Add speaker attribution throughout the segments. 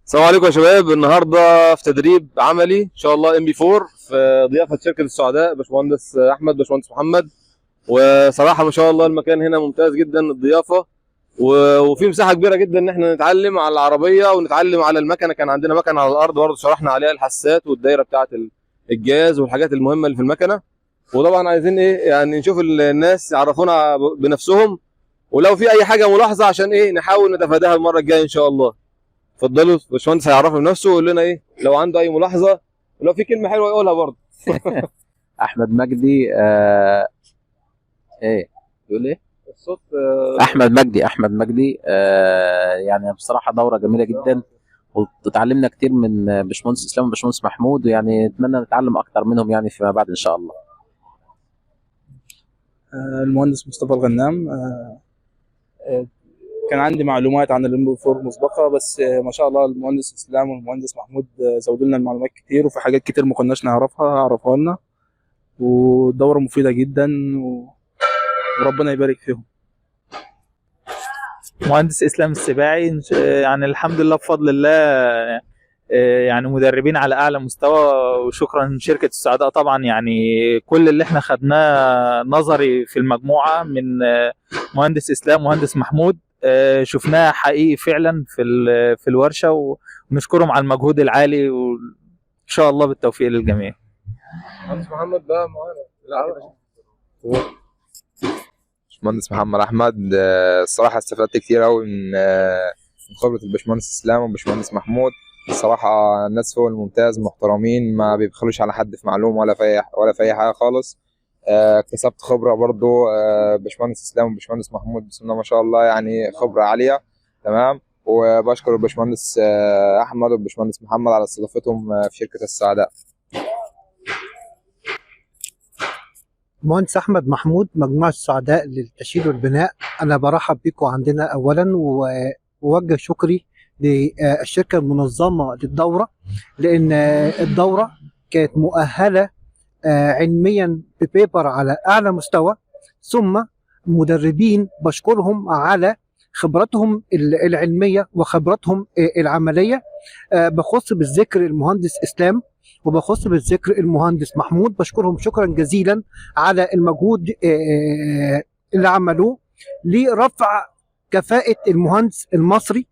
Speaker 1: السلام عليكم يا شباب. النهارده في تدريب عملي ان شاء الله ام بي 4 في ضيافه شركه السعداء باشمهندس احمد باشمهندس محمد. وصراحه ما شاء الله المكان هنا ممتاز جدا الضيافه، وفي مساحه كبيره جدا ان احنا نتعلم على العربيه ونتعلم على المكنه. كان عندنا مكنه على الارض برضه شرحنا عليها الحساسات والدايره بتاعه الجهاز والحاجات المهمه اللي في المكنه. وطبعا عايزين ايه يعني نشوف الناس يعرفونا بنفسهم، ولو في اي حاجه ملاحظه عشان ايه نحاول نتفاداها المره الجايه ان شاء الله. اتفضلوا الباشمهندس هيعرفنا بنفسه ويقول لنا ايه لو عنده اي ملاحظه، ولو في كلمه حلوه يقولها برضه.
Speaker 2: احمد مجدي ايه يقول ايه
Speaker 1: الصوت
Speaker 2: احمد مجدي يعني بصراحه دوره جميله جدا، وتعلمنا كتير من باشمهندس اسلام وباشمهندس محمود، ويعني نتمنى نتعلم اكتر منهم يعني فيما بعد ان شاء الله.
Speaker 3: المهندس مصطفى الغنام. آه، كان عندي معلومات عن الام فور مسبقه، بس ما شاء الله المهندس اسلام والمهندس محمود زودوا لنا المعلومات كتير، وفي حاجات كتير ما كناش نعرفها عرفوها لنا، والدوره مفيده جدا وربنا يبارك فيهم.
Speaker 4: مهندس اسلام السباعي. يعني الحمد لله بفضل الله، يعني مدربين على اعلى مستوى، وشكرا شركه السعداء طبعا. يعني كل اللي احنا خدناه نظري في المجموعه من مهندس اسلام ومهندس محمود شفناه حقيقي فعلا في الورشه، ونشكرهم على المجهود العالي، وان شاء الله بالتوفيق للجميع.
Speaker 1: مهندس محمد بقى معانا.
Speaker 5: باشمهندس محمد احمد. الصراحه استفدت كتير قوي من خبره الباشمهندس اسلام والباشمهندس محمود. الصراحه الناس فوق الممتاز محترمين، ما بيبخلوش على حد في معلومه ولا في اي حاجه خالص. اكتسبت خبره برضو. باشمهندس اسلام وباشمهندس محمود بسم الله ما شاء الله يعني خبره عاليه. تمام. وبشكر الباشمهندس احمد والباشمهندس محمد على استضافتهم في شركه السعداء.
Speaker 6: مهندس احمد محمود، مجموعه السعداء للتشييد والبناء. انا برحب بكم عندنا اولا، ووجه شكري للشركه المنظمه للدوره، لان الدوره كانت مؤهله علميا ببيبر على اعلى مستوى، ثم مدربين بشكرهم على خبراتهم العلميه وخبراتهم العمليه. بخص بالذكر المهندس اسلام، وبخص بالذكر المهندس محمود، بشكرهم شكرا جزيلا على المجهود اللي عملوه لرفع كفاءة المهندس المصري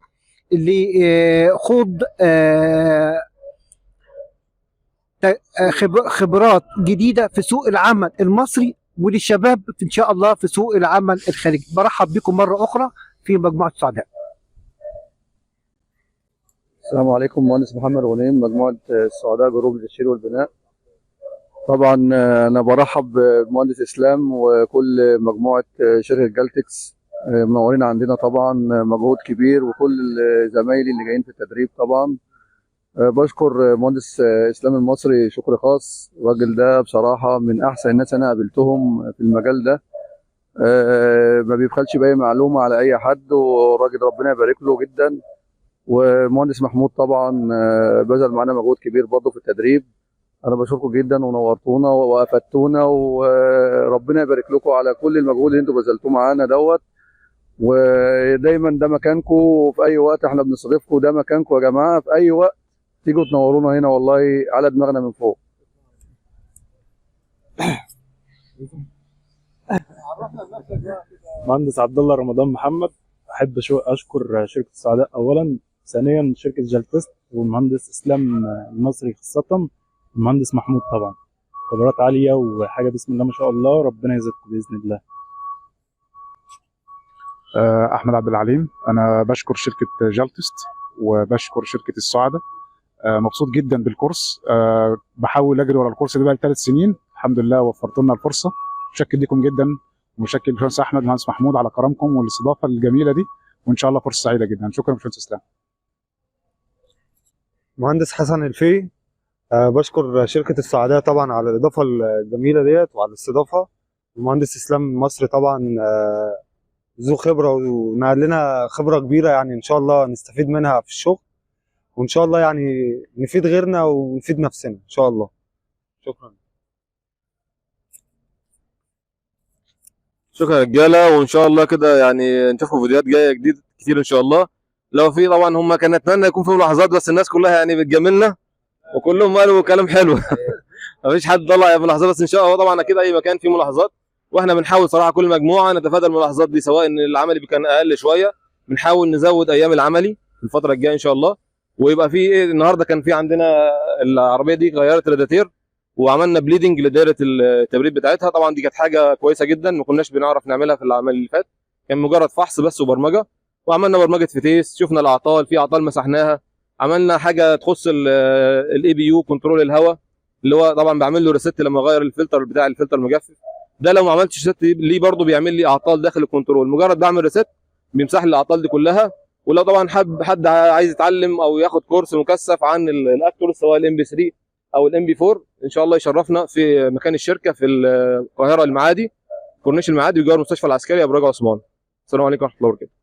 Speaker 6: اللي خوض خبرات جديدة في سوق العمل المصري، وللشباب إن شاء الله في سوق العمل الخارجي. برحب بكم مرة أخرى في مجموعة السعداء.
Speaker 7: السلام عليكم. مهندس محمد غنيم، مجموعة السعداء جروب للتشييد والبناء. طبعا أنا برحب بمهندس إسلام وكل مجموعة شركة جالتكس، منورين عندنا طبعا، مجهود كبير، وكل زمايلي اللي جايين في التدريب طبعا. بشكر مهندس إسلام المصري شكر خاص. الراجل ده بصراحة من أحسن الناس أنا قابلتهم في المجال ده. ما بيبخلش بأي معلومة على أي حد، والراجل ربنا يبارك له جدا. ومهندس محمود طبعا بذل معانا مجهود كبير برضه في التدريب. انا بشكركم جدا ونورتونا وافدتونا، وربنا يبارك لكم على كل المجهود اللي انتم بذلتوه معانا دوت. ودايما ده مكانكم، وفي اي وقت احنا بنستضيفكم ده مكانكم يا جماعه، في اي وقت تيجوا تنورونا هنا والله على دماغنا من فوق.
Speaker 3: مهندس عبد الله رمضان محمد. احب اشكر شركه السعداء اولا، ثانيا شركه جالتست والمهندس اسلام المصري خاصه، المهندس محمود طبعا. خبرات عاليه وحاجه بسم الله ما شاء الله، ربنا يزيدكم باذن الله.
Speaker 8: احمد عبد العليم. انا بشكر شركه جالتست وبشكر شركه السعداء. مبسوط جدا بالكورس. بحاول اجري ورا الكورس ده بقى 3 سنين، الحمد لله وفرت لنا الفرصه. متشكر لكم جدا، ومتشكر للباشمهندس احمد والمهندس محمود على كرمكم والاستضافه الجميله دي، وان شاء الله فرصه سعيده جدا. شكرا باشمهندس اسلام.
Speaker 9: مهندس حسن الفي. بشكر شركة السعداء طبعا على الإضافة الجميلة ديت وعلى الاستضافة. المهندس إسلام المصري طبعا ذو خبرة، ونقل لنا خبرة كبيرة، يعني إن شاء الله نستفيد منها في الشغل، وإن شاء الله يعني نفيد غيرنا ونفيد نفسنا إن شاء الله. شكرا.
Speaker 1: شكرا يا رجاله، وان شاء الله كده يعني نشوفكم فيديوهات جايه جديد كتير ان شاء الله. لو في طبعا هم كان اتمنى يكون في ملاحظات، بس الناس كلها يعني بتجاملنا وكلهم قالوا كلام حلو. مفيش حد طلع ملاحظات، بس ان شاء الله طبعا اكيد اي مكان فيه ملاحظات، واحنا بنحاول صراحه كل مجموعه نتفادى الملاحظات دي، سواء ان العملي كان اقل شويه بنحاول نزود ايام العملي في الفتره الجايه ان شاء الله. ويبقى في ايه، النهارده كان في عندنا العربيه دي غيرت راداتير وعملنا بليدنج لدائره التبريد بتاعتها. طبعا دي كانت حاجه كويسه جدا ما كناش بنعرف نعملها في العمل اللي فات، كان مجرد فحص بس وبرمجه. وعملنا برمجه فتيس، شفنا الاعطال، في اعطال مسحناها. عملنا حاجه تخص الاي بي يو كنترول الهواء، اللي هو طبعا بعمل له ريست لما اغير الفلتر بتاع الفلتر المجفف ده. لو ما عملتش ريست ليه برضه بيعمل لي اعطال داخل الكنترول، مجرد بعمل ريست بيمسح لي الاعطال دي كلها. ولو طبعا حد عايز يتعلم او ياخد كورس مكثف عن الاكتور سواء الام بي 3 او الام بي 4 ان شاء الله يشرفنا في مكان الشركه في القاهره المعادي، كورنيش المعادي، وجوار المستشفى العسكري ابو رجا عثمان. السلام عليكم ورحمه الله وبركاته.